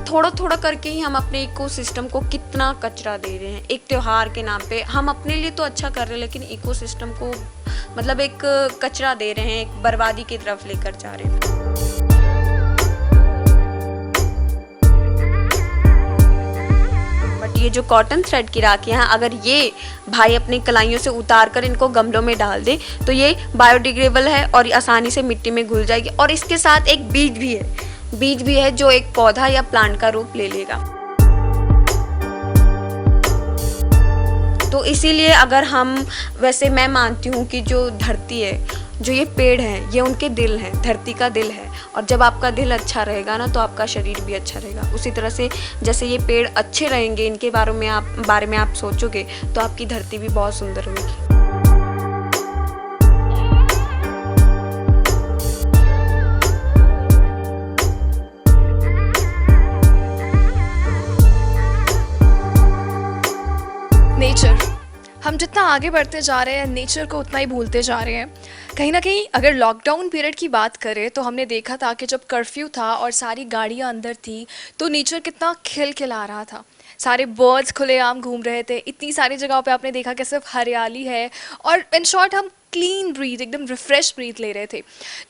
थोड़ा थोड़ा करके ही हम अपने इकोसिस्टम को कितना कचरा दे रहे हैं। एक त्योहार के नाम पे हम अपने लिए तो अच्छा कर रहे हैं, लेकिन इकोसिस्टम को मतलब एक कचरा दे रहे हैं, एक बर्बादी की तरफ लेकर जा रहे हैं। बट ये जो कॉटन थ्रेड की राखियाँ हैं, अगर ये भाई अपनी कलाइयों से उतार कर इनको गमलों में डाल दे तो ये बायोडिग्रेडेबल है और आसानी से मिट्टी में घुल जाएगी। और इसके साथ एक बीज भी है जो एक पौधा या प्लांट का रूप ले लेगा। तो इसीलिए अगर हम, वैसे मैं मानती हूँ कि जो धरती है, जो ये पेड़ है, ये उनके दिल हैं, धरती का दिल है। और जब आपका दिल अच्छा रहेगा ना तो आपका शरीर भी अच्छा रहेगा। उसी तरह से जैसे ये पेड़ अच्छे रहेंगे, इनके बारे में आप सोचोगे तो आपकी धरती भी बहुत सुंदर होगी। नेचर, हम जितना आगे बढ़ते जा रहे हैं नेचर को उतना ही भूलते जा रहे हैं। कहीं ना कहीं अगर लॉकडाउन पीरियड की बात करें तो हमने देखा था कि जब कर्फ्यू था और सारी गाड़ियां अंदर थी तो नेचर कितना खिलखिला रहा था, सारे बर्ड्स खुलेआम घूम रहे थे। इतनी सारी जगहों पे आपने देखा कि सिर्फ हरियाली है और इन शॉर्ट हम क्लीन ब्रीथ, एकदम रिफ्रेश ब्रीथ ले रहे थे।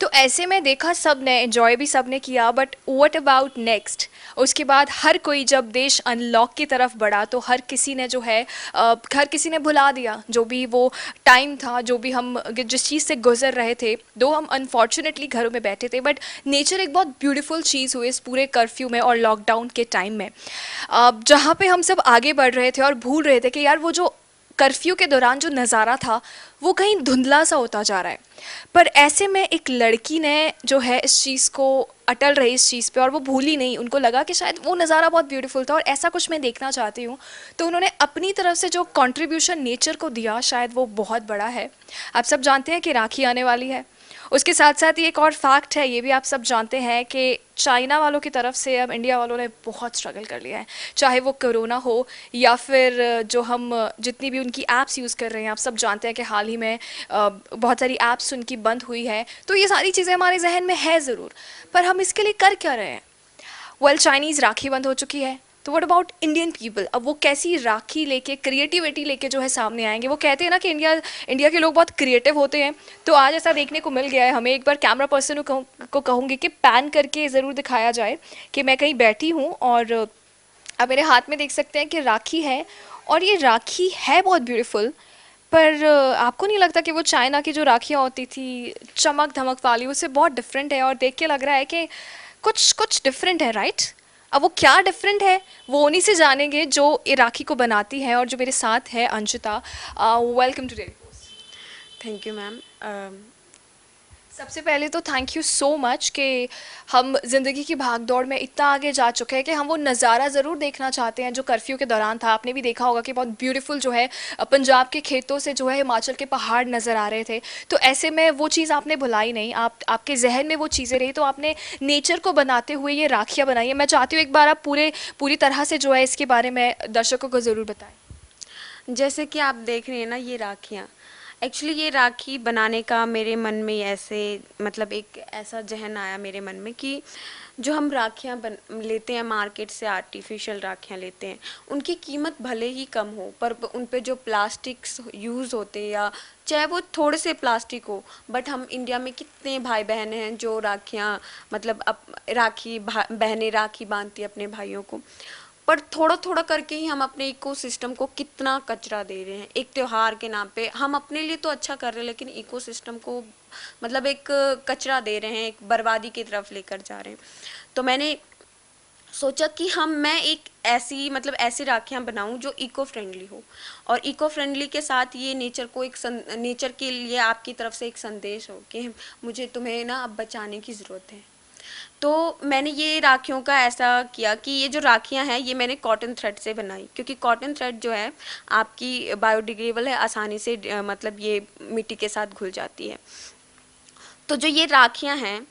तो ऐसे में देखा सब ने एंजॉय भी सब ने किया, बट व्हाट अबाउट नेक्स्ट? उसके बाद हर कोई जब देश अनलॉक की तरफ बढ़ा तो हर किसी ने जो है हर किसी ने भुला दिया जो भी वो टाइम था, जो भी हम जिस चीज़ से गुजर रहे थे। दो हम अनफॉर्चुनेटली घरों में बैठे थे, बट नेचर एक बहुत ब्यूटीफुल चीज़ हुई इस पूरे कर्फ्यू में और लॉकडाउन के टाइम में, जहाँ पे हम सब आगे बढ़ रहे थे और भूल रहे थे कि यार वो जो कर्फ्यू के दौरान जो नज़ारा था वो कहीं धुंधला सा होता जा रहा है। पर ऐसे में एक लड़की ने जो है इस चीज़ को अटल रही इस चीज़ पे और वो भूली नहीं। उनको लगा कि शायद वो नज़ारा बहुत ब्यूटीफुल था और ऐसा कुछ मैं देखना चाहती हूँ, तो उन्होंने अपनी तरफ से जो कंट्रीब्यूशन नेचर को दिया शायद वो बहुत बड़ा है। आप सब जानते हैं कि राखी आने वाली है। उसके साथ साथ ही एक और फैक्ट है, ये भी आप सब जानते हैं कि चाइना वालों की तरफ से अब इंडिया वालों ने बहुत स्ट्रगल कर लिया है, चाहे वो कोरोना हो या फिर जो हम जितनी भी उनकी ऐप्स यूज़ कर रहे हैं। आप सब जानते हैं कि हाल ही में बहुत सारी ऐप्स उनकी बंद हुई है। तो ये सारी चीज़ें हमारे जहन में है ज़रूर, पर हम इसके लिए कर क्या रहे हैं? वेल, चाइनीज़ राखी बंद हो चुकी है, तो व्हाट अबाउट इंडियन पीपल? अब वो कैसी राखी लेके, क्रिएटिविटी लेके जो है सामने आएंगे? वो कहते हैं ना कि इंडिया के लोग बहुत क्रिएटिव होते हैं, तो आज ऐसा देखने को मिल गया है हमें। एक बार कैमरा पर्सन को कहूँगी कि पैन करके ज़रूर दिखाया जाए कि मैं कहीं बैठी हूँ और अब मेरे हाथ में देख सकते हैं कि राखी है और ये राखी है बहुत ब्यूटीफुल। पर आपको नहीं लगता कि वो चाइना की जो राखियाँ होती थी चमक धमक वाली, उससे बहुत डिफरेंट है और देख के लग रहा है कि कुछ कुछ डिफरेंट है, राइट? अब वो क्या डिफरेंट है वो उन्हीं से जानेंगे जो ये राखी को बनाती है और जो मेरे साथ है Anshita. Welcome to Daily Post. Thank you ma'am. सबसे पहले तो थैंक यू सो मच कि हम ज़िंदगी की भागदौड़ में इतना आगे जा चुके हैं कि हम वो नज़ारा ज़रूर देखना चाहते हैं जो कर्फ्यू के दौरान था। आपने भी देखा होगा कि बहुत ब्यूटीफुल जो है पंजाब के खेतों से जो है हिमाचल के पहाड़ नज़र आ रहे थे। तो ऐसे में वो चीज़ आपने भुलाई नहीं, आपके जहन में वो चीज़ें रही, तो आपने नेचर को बनाते हुए ये राखियाँ बनाई है। मैं चाहती हूँ एक बार आप पूरी तरह से जो है इसके बारे में दर्शकों को ज़रूर बताएँ। जैसे कि आप देख रहे हैं ना, ये राखियाँ, एक्चुअली ये राखी बनाने का मेरे मन में ऐसे मतलब एक ऐसा जहन आया मेरे मन में कि जो हम राखियाँ लेते हैं मार्केट से, आर्टिफिशियल राखियाँ लेते हैं, उनकी कीमत भले ही कम हो पर उन पे जो प्लास्टिक्स यूज़ होते हैं या चाहे वो थोड़े से प्लास्टिक हो, बट हम इंडिया में कितने भाई बहन हैं जो राखियाँ मतलब बहनें राखी बांधती अपने भाइयों को। पर थोड़ा थोड़ा करके ही हम अपने इकोसिस्टम को कितना कचरा दे रहे हैं। एक त्योहार के नाम पे हम अपने लिए तो अच्छा कर रहे हैं, लेकिन इकोसिस्टम को मतलब एक कचरा दे रहे हैं, एक बर्बादी की तरफ लेकर जा रहे हैं। तो मैंने सोचा कि मैं एक ऐसी राखियाँ बनाऊं जो इको फ्रेंडली हो, और इको फ्रेंडली के साथ ये नेचर के लिए आपकी तरफ से एक संदेश हो कि तुम्हें ना अब बचाने की ज़रूरत है। तो मैंने ये राखियों का ऐसा किया कि ये जो राखियाँ हैं ये मैंने कॉटन थ्रेड से बनाई, क्योंकि कॉटन थ्रेड जो है आपकी बायोडिग्रेडेबल है, आसानी से मतलब ये मिट्टी के साथ घुल जाती है। तो जो ये राखियाँ हैं,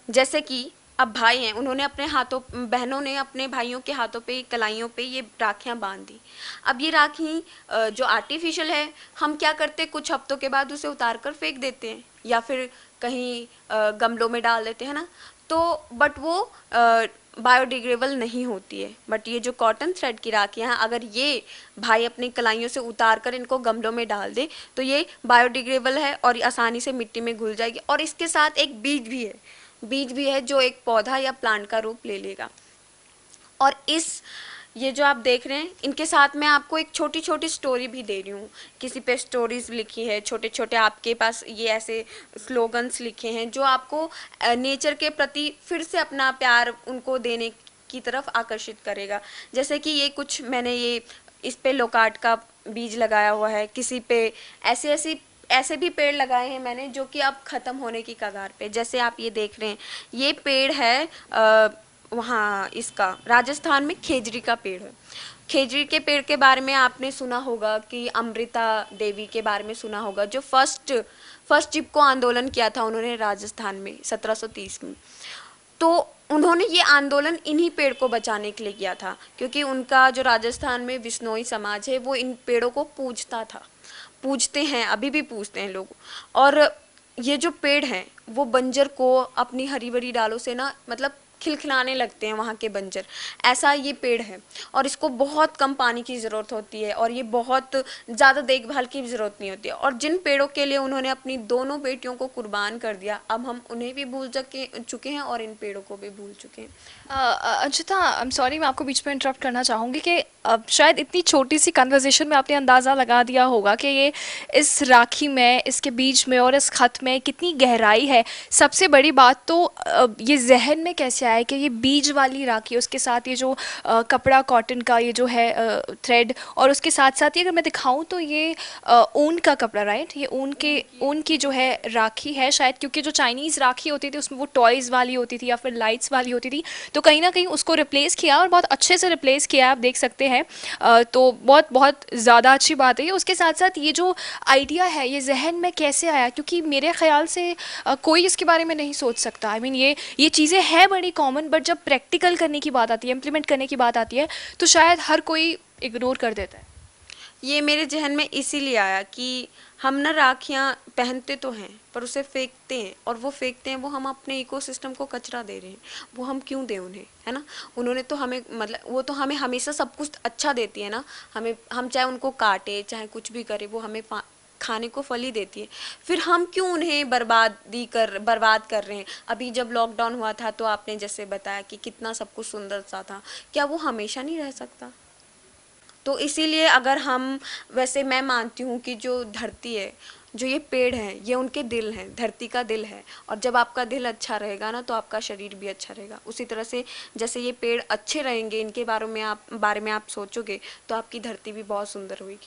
जैसे कि अब भाई हैं, उन्होंने बहनों ने अपने भाइयों के हाथों पे, कलाइयों पे ये राखियाँ बांध दी। अब ये राखी जो आर्टिफिशियल है, हम क्या करते, कुछ हफ्तों के बाद उसे उतार कर फेंक देते हैं या फिर कहीं गमलों में डाल देते हैं ना। तो बट वो बायोडिग्रेडेबल नहीं होती है। बट ये जो कॉटन थ्रेड की राखियाँ हैं, अगर ये भाई अपनी कलाइयों से उतार कर इनको गमलों में डाल दे तो ये बायोडिग्रेडेबल है और आसानी से मिट्टी में घुल जाएगी। और इसके साथ एक बीज भी है जो एक पौधा या प्लांट का रूप ले लेगा। और ये जो आप देख रहे हैं, इनके साथ मैं आपको एक छोटी छोटी स्टोरी भी दे रही हूँ। किसी पे स्टोरीज लिखी है, छोटे छोटे आपके पास ये ऐसे स्लोगन्स लिखे हैं जो आपको नेचर के प्रति फिर से अपना प्यार उनको देने की तरफ आकर्षित करेगा। जैसे कि ये कुछ मैंने ये इस पे लोकार्ट का बीज लगाया हुआ है, किसी पे ऐसे भी पेड़ लगाए हैं मैंने जो कि अब ख़त्म होने की कगार पे। जैसे आप ये देख रहे हैं, ये पेड़ है वहाँ इसका राजस्थान में खेजड़ी का पेड़ है। खेजड़ी के पेड़ के बारे में आपने सुना होगा कि अमृता देवी के बारे में सुना होगा, जो फर्स्ट चिपको आंदोलन किया था उन्होंने राजस्थान में 1730 में। तो उन्होंने ये आंदोलन इन्हीं पेड़ को बचाने के लिए किया था, क्योंकि उनका जो राजस्थान में विश्नोई समाज है वो इन पेड़ों को पूजते हैं, अभी भी पूजते हैं लोग। और ये जो पेड़ हैं वो बंजर को अपनी हरी भरी डालों से ना मतलब खिलखिलाने लगते हैं वहाँ के बंजर, ऐसा ये पेड़ है। और इसको बहुत कम पानी की ज़रूरत होती है और ये बहुत ज़्यादा देखभाल की ज़रूरत नहीं होती है। और जिन पेड़ों के लिए उन्होंने अपनी दोनों बेटियों को कुर्बान कर दिया, अब हम उन्हें भी भूल चुके हैं और इन पेड़ों को भी भूल चुके हैं। अंशिता, आई एम सॉरी, मैं आपको बीच में इंटरप्ट करना चाहूँगी कि अब शायद इतनी छोटी सी कन्वर्सेशन में आपने अंदाज़ा लगा दिया होगा कि ये इस राखी में, इसके बीच में और इस ख़त में कितनी गहराई है। सबसे बड़ी बात तो ये जहन में कैसे आया कि ये बीज वाली राखी, उसके साथ ये जो कपड़ा कॉटन का ये जो है थ्रेड, और उसके साथ साथ ये अगर मैं दिखाऊं तो ये ऊन का कपड़ा, राइट, ये ऊन की जो है राखी है शायद, क्योंकि जो चाइनीज़ राखी होती थी उसमें वो टॉयज़ वाली होती थी या फिर लाइट्स वाली होती थी, तो कहीं ना कहीं उसको रिप्लेस किया और बहुत अच्छे से रिप्लेस किया, आप देख सकते हैं। तो बहुत बहुत ज़्यादा अच्छी बात है। उसके साथ साथ ये जो आइडिया है ये जहन में कैसे आया, क्योंकि मेरे ख्याल से कोई इसके बारे में नहीं सोच सकता। आई मीन ये चीज़ें हैं बड़ी कॉमन, बट जब प्रैक्टिकल करने की बात आती है, इम्प्लीमेंट करने की बात आती है, तो शायद हर कोई इग्नोर कर देता है। ये मेरे जहन में इसीलिए आया कि हम ना राखियाँ पहनते तो हैं पर उसे फेंकते हैं, और वो फेंकते हैं, वो हम अपने इकोसिस्टम को कचरा दे रहे हैं। वो हम क्यों दें उन्हें, है ना। उन्होंने तो हमें मतलब वो तो हमें हमेशा सब कुछ अच्छा देती है ना। हम चाहे उनको काटे चाहे कुछ भी करें, वो हमें खाने को फल ही देती है। फिर हम क्यों उन्हें बर्बाद कर रहे हैं। अभी जब लॉकडाउन हुआ था तो आपने जैसे बताया कि कितना सब कुछ सुंदर सा था, क्या वो हमेशा नहीं रह सकता। तो इसीलिए अगर हम, वैसे मैं मानती हूँ कि जो धरती है, जो ये पेड़ हैं, ये उनके दिल हैं, धरती का दिल है। और जब आपका दिल अच्छा रहेगा ना तो आपका शरीर भी अच्छा रहेगा। उसी तरह से जैसे ये पेड़ अच्छे रहेंगे, इनके बारे में आप सोचोगे तो आपकी धरती भी बहुत सुंदर होगी।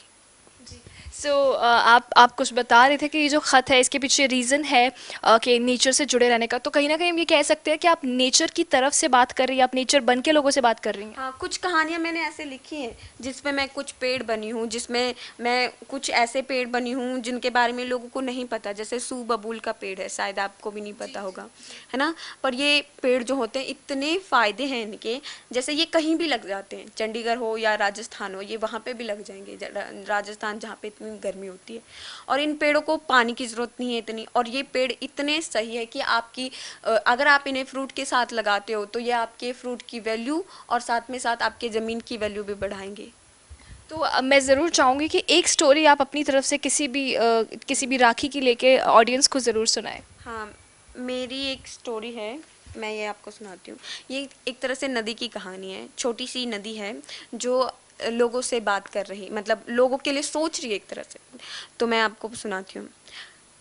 सो आप कुछ बता रहे थे कि ये जो ख़त है इसके पीछे रीज़न है कि नेचर से जुड़े रहने का, तो कहीं ना कहीं हम ये कह सकते हैं कि आप नेचर की तरफ से बात कर रही हैं, आप नेचर बन के लोगों से बात कर रही हैं। हाँ, कुछ कहानियाँ मैंने ऐसे लिखी हैं जिसमें मैं कुछ पेड़ बनी हूँ, जिसमें मैं कुछ ऐसे पेड़ बनी हूँ जिनके बारे में लोगों को नहीं पता। जैसे सू बबूल का पेड़ है, शायद आपको भी नहीं पता होगा, है ना। पर ये पेड़ जो होते हैं इतने फ़ायदे हैं इनके, जैसे ये कहीं भी लग जाते हैं, चंडीगढ़ हो या राजस्थान हो, ये वहाँ पे भी लग जाएंगे। राजस्थान जहाँ पे इतनी गर्मी होती है, और इन पेड़ों को पानी की ज़रूरत नहीं है इतनी। और ये पेड़ इतने सही है कि आपकी अगर आप इन्हें फ्रूट के साथ लगाते हो तो ये आपके फ्रूट की वैल्यू और साथ में साथ आपके ज़मीन की वैल्यू भी बढ़ाएंगे। तो मैं ज़रूर चाहूँगी कि एक स्टोरी आप अपनी तरफ से किसी भी राखी की लेके ऑडियंस को ज़रूर सुनाएं। हाँ, मेरी एक स्टोरी है, मैं ये आपको सुनाती हूँ। ये एक तरह से नदी की कहानी है। छोटी सी नदी है जो लोगों से बात कर रही, मतलब लोगों के लिए सोच रही है एक तरह से। तो मैं आपको सुनाती हूँ।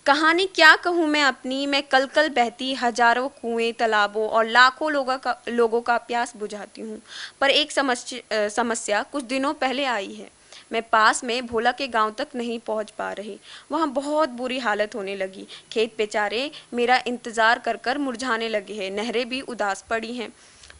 कहानी क्या कहूँ मैं अपनी, मैं कल कल बहती हजारों कुएं तालाबों और लाखों लोगों का प्यास बुझाती हूँ। पर एक समस्या कुछ दिनों पहले आई है। मैं पास में भोला के गांव तक नहीं पहुंच पा रही। वहां बहुत बुरी हालत होने लगी। खेत बेचारे मेरा इंतजार कर कर मुरझाने लगे हैं, नहरें भी उदास पड़ी हैं।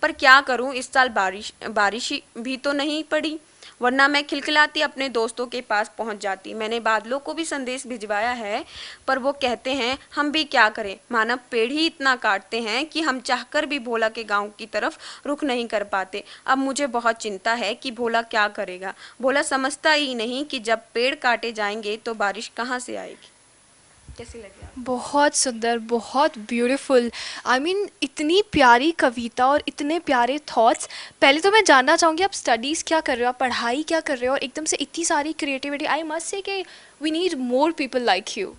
पर क्या करूं, इस साल बारिश भी तो नहीं पड़ी, वरना मैं खिलखिलाती अपने दोस्तों के पास पहुंच जाती। मैंने बादलों को भी संदेश भिजवाया है, पर वो कहते हैं हम भी क्या करें, मानव पेड़ ही इतना काटते हैं कि हम चाहकर भी भोला के गांव की तरफ रुख नहीं कर पाते। अब मुझे बहुत चिंता है कि भोला क्या करेगा। भोला समझता ही नहीं कि जब पेड़ काटे जाएंगे तो बारिश कहाँ से आएगी। कैसी लगी आपको? बहुत सुंदर, बहुत ब्यूटीफुल। आई मीन इतनी प्यारी कविता और इतने प्यारे थॉट्स। पहले तो मैं जानना चाहूँगी आप स्टडीज़ क्या कर रहे हो, आप पढ़ाई क्या कर रहे हो, और एकदम से इतनी सारी क्रिएटिविटी। आई मस्ट से कि we need more people like you.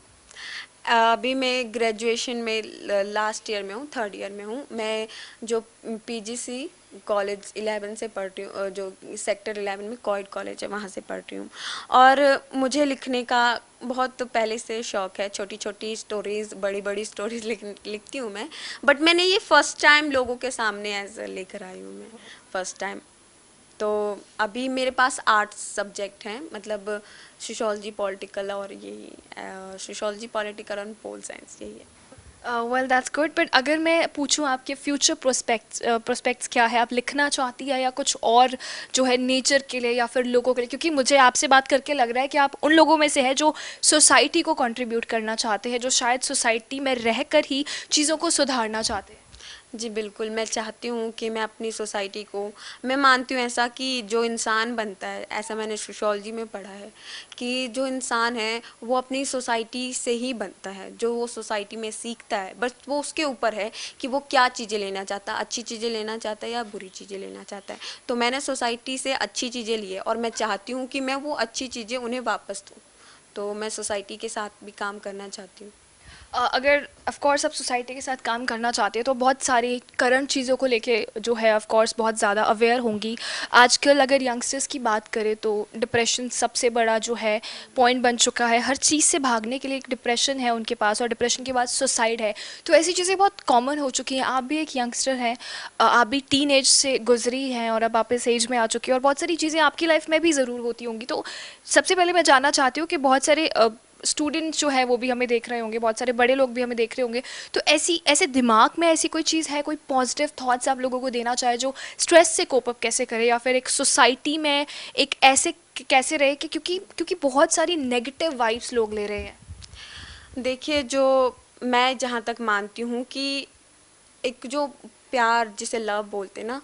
अभी मैं ग्रेजुएशन में लास्ट ईयर में हूँ, थर्ड ईयर में हूँ मैं। जो पीजीसी कॉलेज 11 से पढ़ रही हूँ, जो सेक्टर 11 में कोएड कॉलेज है वहाँ से पढ़ रही हूँ। और मुझे लिखने का बहुत पहले से शौक है। छोटी छोटी स्टोरीज, बड़ी बड़ी स्टोरीज लिखती हूँ मैं। बट मैंने ये फर्स्ट टाइम लोगों के सामने एज लेकर आई हूँ मैं, फर्स्ट टाइम। तो अभी मेरे पास आर्ट्स सब्जेक्ट हैं, मतलब सोशोलॉजी पॉलिटिकल, और यही सोशोलॉजी पॉलिटिकल और पोल साइंस, यही है। वेल दैट्स गुड, बट अगर मैं पूछूं आपके फ्यूचर प्रोस्पेक्ट्स क्या है, आप लिखना चाहती है या कुछ और जो है नेचर के लिए या फिर लोगों के लिए? क्योंकि मुझे आपसे बात करके लग रहा है कि आप उन लोगों में से हैं जो सोसाइटी को कंट्रीब्यूट करना चाहते हैं, जो शायद सोसाइटी में रहकर ही चीज़ों को सुधारना चाहते हैं। जी बिल्कुल, मैं चाहती हूँ कि मैं अपनी सोसाइटी को, मैं मानती हूँ ऐसा कि जो इंसान बनता है, ऐसा मैंने सोशियोलॉजी में पढ़ा है कि जो इंसान है वो अपनी सोसाइटी से ही बनता है। जो वो सोसाइटी में सीखता है, बस वो उसके ऊपर है कि वो क्या चीज़ें लेना चाहता है, अच्छी चीज़ें लेना चाहता है या बुरी चीज़ें लेना चाहता है। तो मैंने सोसाइटी से अच्छी चीज़ें ली है और मैं चाहती हूँ कि मैं वो अच्छी चीज़ें उन्हें वापस दूँ। तो मैं सोसाइटी के साथ भी काम करना चाहती हूँ। अगर ऑफ कोर्स आप सोसाइटी के साथ काम करना चाहते हैं तो बहुत सारी करंट चीज़ों को लेके जो है ऑफ कोर्स बहुत ज़्यादा अवेयर होंगी। आजकल अगर यंगस्टर्स की बात करें तो डिप्रेशन सबसे बड़ा जो है पॉइंट बन चुका है। हर चीज़ से भागने के लिए एक डिप्रेशन है उनके पास, और डिप्रेशन के बाद सुसाइड है। तो ऐसी चीज़ें बहुत कॉमन हो चुकी हैं। आप भी एक यंगस्टर हैं, आप भी टीन एज से गुजरी हैं और अब आप इस एज में आ चुकी हैं, और बहुत सारी चीज़ें आपकी लाइफ में भी ज़रूर होती होंगी। तो सबसे पहले मैं जानना चाहती हूँ कि बहुत सारे स्टूडेंट्स जो है वो भी हमें देख रहे होंगे, बहुत सारे बड़े लोग भी हमें देख रहे होंगे। तो ऐसी ऐसे दिमाग में ऐसी कोई चीज़ है, कोई पॉजिटिव थॉट्स आप लोगों को देना चाहे जो स्ट्रेस से कोप अप कैसे करे, या फिर एक सोसाइटी में एक ऐसे कैसे रहे कि क्योंकि क्योंकि बहुत सारी नेगेटिव वाइब्स लोग ले रहे हैं। देखिए, जो मैं जहाँ तक मानती हूँ कि एक जो प्यार जिसे लव बोलते हैं ना,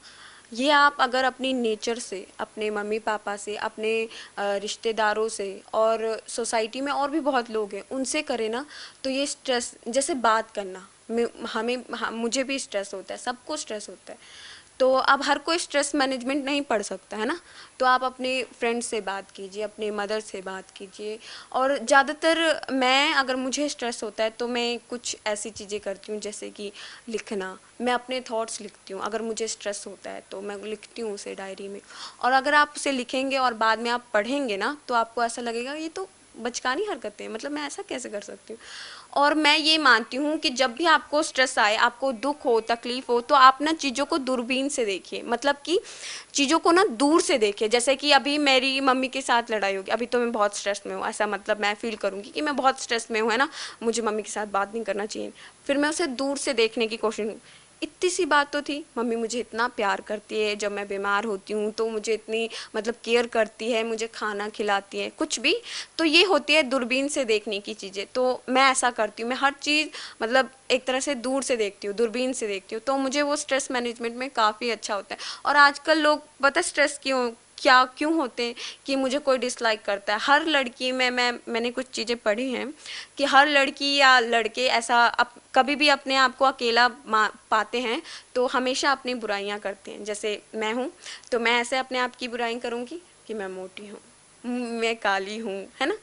ये आप अगर अपनी नेचर से, अपने मम्मी पापा से, अपने रिश्तेदारों से और सोसाइटी में और भी बहुत लोग हैं उनसे करें ना, तो ये स्ट्रेस, जैसे बात करना, मुझे भी स्ट्रेस होता है, सबको स्ट्रेस होता है। तो अब हर कोई स्ट्रेस मैनेजमेंट नहीं पढ़ सकता है ना। तो आप अपने फ्रेंड से बात कीजिए, अपने मदर से बात कीजिए। और ज़्यादातर मैं, अगर मुझे स्ट्रेस होता है तो मैं कुछ ऐसी चीज़ें करती हूँ जैसे कि लिखना। मैं अपने थॉट्स लिखती हूँ, अगर मुझे स्ट्रेस होता है तो मैं लिखती हूँ उसे डायरी में। और अगर आप उसे लिखेंगे और बाद में आप पढ़ेंगे ना, तो आपको ऐसा लगेगा ये तो बचकानी हरकतें हैं, मतलब मैं ऐसा कैसे कर सकती हूँ। और मैं ये मानती हूँ कि जब भी आपको स्ट्रेस आए, आपको दुख हो, तकलीफ हो, तो आप ना चीज़ों को दूरबीन से देखिए, मतलब कि चीज़ों को ना दूर से देखिए। जैसे कि अभी मेरी मम्मी के साथ लड़ाई होगी, अभी तो मैं बहुत स्ट्रेस में हूँ, ऐसा मतलब मैं फील करूँगी कि मैं बहुत स्ट्रेस में हूँ, है ना, मुझे मम्मी के साथ बात नहीं करना चाहिए। फिर मैं उसे दूर से देखने की कोशिश, इतनी सी बात तो थी, मम्मी मुझे इतना प्यार करती है, जब मैं बीमार होती हूँ तो मुझे इतनी मतलब केयर करती है, मुझे खाना खिलाती है, कुछ भी। तो ये होती है दूरबीन से देखने की चीज़ें। तो मैं ऐसा करती हूँ, मैं हर चीज़ मतलब एक तरह से दूर से देखती हूँ, दूरबीन से देखती हूँ, तो मुझे वो स्ट्रेस मैनेजमेंट में काफ़ी अच्छा होता है। और आजकल लोग पता स्ट्रेस क्यों होते हैं कि मुझे कोई डिसलाइक करता है। हर लड़की में मैंने कुछ चीज़ें पढ़ी हैं कि हर लड़की या लड़के ऐसा कभी भी अपने आप को अकेला पाते हैं तो हमेशा अपनी बुराइयां करते हैं। जैसे मैं हूँ, तो मैं ऐसे अपने आप की बुराई करूँगी कि मैं मोटी हूँ, मैं काली हूँ, है ना।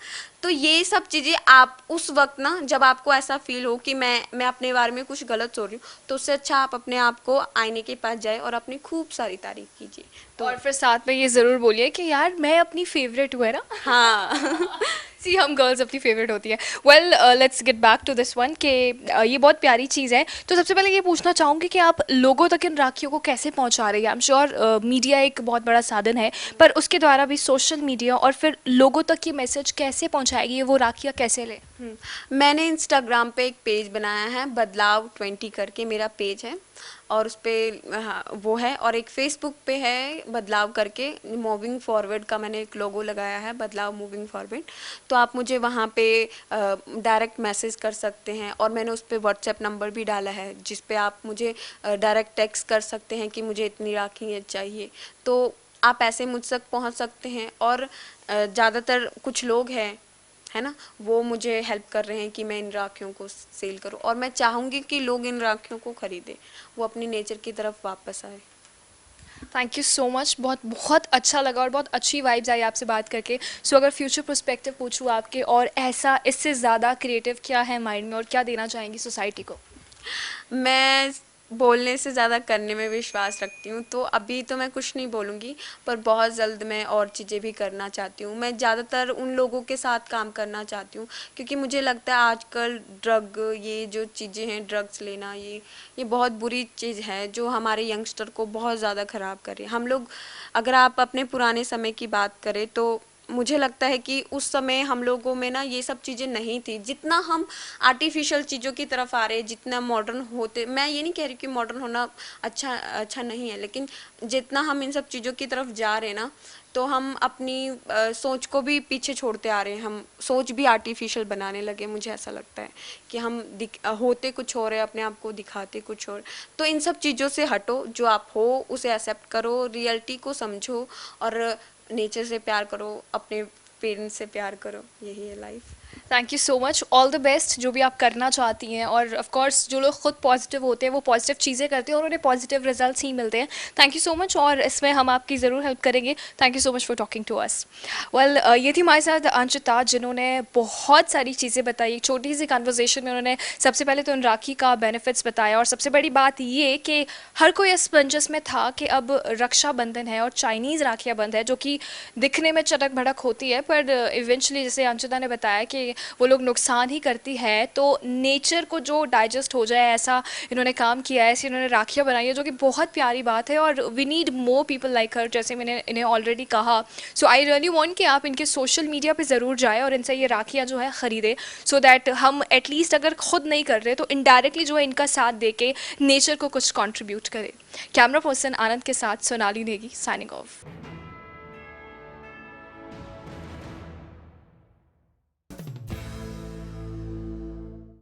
तो ये सब चीज़ें आप उस वक्त ना, जब आपको ऐसा फील हो कि मैं अपने बारे में कुछ गलत सोच रही हूँ, तो उससे अच्छा आप अपने आप को आईने के पास जाए और अपनी खूब सारी तारीफ कीजिए। तो और फिर साथ में ये ज़रूर बोलिए कि यार मैं अपनी फेवरेट हूँ, है ना। हाँ। सी हम गर्ल्स अपनी फेवरेट होती है। Well let's get back to this one कि ये बहुत प्यारी चीज़ है। तो सबसे पहले ये पूछना चाहूँगी कि आप लोगों तक इन राखियों को कैसे पहुँचा रही है। आई एम श्योर मीडिया एक बहुत बड़ा साधन है, पर उसके द्वारा भी सोशल मीडिया, और फिर लोगों तक ये मैसेज कैसे पहुँचाएगी, वो राखियाँ कैसे ले? मैंने इंस्टाग्राम पे एक पेज बनाया है, बदलाव 20 करके मेरा पेज है, और उस पर हाँ, वो है। और एक फेसबुक पे है बदलाव करके, मूविंग फॉरवर्ड का मैंने एक लोगो लगाया है, बदलाव मूविंग फॉरवर्ड। तो आप मुझे वहाँ पे डायरेक्ट मैसेज कर सकते हैं, और मैंने उस पर व्हाट्सएप नंबर भी डाला है जिस पे आप मुझे डायरेक्ट टेक्स्ट कर सकते हैं कि मुझे इतनी राखी चाहिए। तो आप ऐसे मुझ तक पहुँच सकते हैं। और ज़्यादातर कुछ लोग हैं है ना, वो मुझे हेल्प कर रहे हैं कि मैं इन राखियों को सेल करूं, और मैं चाहूँगी कि लोग इन राखियों को खरीदें, वो अपनी नेचर की तरफ वापस आए। थैंक यू सो मच, बहुत बहुत अच्छा लगा और बहुत अच्छी वाइब्स आई आपसे बात करके। सो अगर फ्यूचर पर्सपेक्टिव पूछूँ आपके, और ऐसा इससे ज़्यादा क्रिएटिव क्या है माइंड में और क्या देना चाहेंगी सोसाइटी को? मैं बोलने से ज़्यादा करने में विश्वास रखती हूँ, तो अभी तो मैं कुछ नहीं बोलूँगी, पर बहुत जल्द मैं और चीज़ें भी करना चाहती हूँ। मैं ज़्यादातर उन लोगों के साथ काम करना चाहती हूँ, क्योंकि मुझे लगता है आजकल ड्रग, ये जो चीज़ें हैं, ड्रग्स लेना, ये बहुत बुरी चीज़ है जो हमारे यंगस्टर को बहुत ज़्यादा ख़राब कर रही है। हम लोग, अगर आप अपने पुराने समय की बात करें, तो मुझे लगता है कि उस समय हम लोगों में ना ये सब चीज़ें नहीं थी। जितना हम आर्टिफिशियल चीज़ों की तरफ आ रहे हैं, जितना मॉडर्न होते, मैं ये नहीं कह रही कि मॉडर्न होना अच्छा अच्छा नहीं है, लेकिन जितना हम इन सब चीज़ों की तरफ जा रहे हैं ना, तो हम अपनी सोच को भी पीछे छोड़ते आ रहे हैं। हम सोच भी आर्टिफिशियल बनाने लगे। मुझे ऐसा लगता है कि हम होते कुछ और है, अपने आप को दिखाते कुछ और। तो इन सब चीज़ों से हटो, जो आप हो उसे एक्सेप्ट करो, रियलिटी को समझो, और नेचर से प्यार करो, अपने पेरेंट्स से प्यार करो। यही है life. Thank you so much, all the best जो भी आप करना चाहती हैं। और ऑफ कोर्स जो लोग खुद पॉजिटिव होते हैं वो पॉजिटिव चीज़ें करते हैं और उन्हें पॉजिटिव रिजल्ट्स ही मिलते हैं। थैंक यू सो मच, और इसमें हम आपकी ज़रूर हेल्प करेंगे। Thank you so much for talking to us. Well, ये थी हमारे साथ अंशिता, जिन्होंने बहुत सारी चीज़ें बताई। एक छोटी सी कन्वर्जेशन में उन्होंने सबसे पहले तो उन राखी का बेनिफिट्स बताया, और सबसे बड़ी बात ये कि हर कोई इस मंजस में था कि अब रक्षाबंधन है और चाइनीज़ राखियाँ बंद है, जो कि दिखने में चटक भड़क होती है, पर इवेंचुअली जैसे अंशिता ने बताया कि वो लोग नुकसान ही करती है। तो नेचर को जो डाइजेस्ट हो जाए, ऐसा इन्होंने काम किया है, ऐसी इन्होंने राखियाँ बनाई है, जो कि बहुत प्यारी बात है। और we need more people like her, जैसे मैंने इन्हें ऑलरेडी कहा। सो आई रियली वांट कि आप इनके सोशल मीडिया पे ज़रूर जाएँ और इनसे ये राखियाँ जो है ख़रीदें, सो दैट हम एटलीस्ट अगर खुद नहीं कर रहे तो इनडायरेक्टली जो है इनका साथ दे के नेचर को कुछ कॉन्ट्रीब्यूट करें। कैमरा पर्सन आनंद के साथ सोनाली नेगी, साइनिंग ऑफ।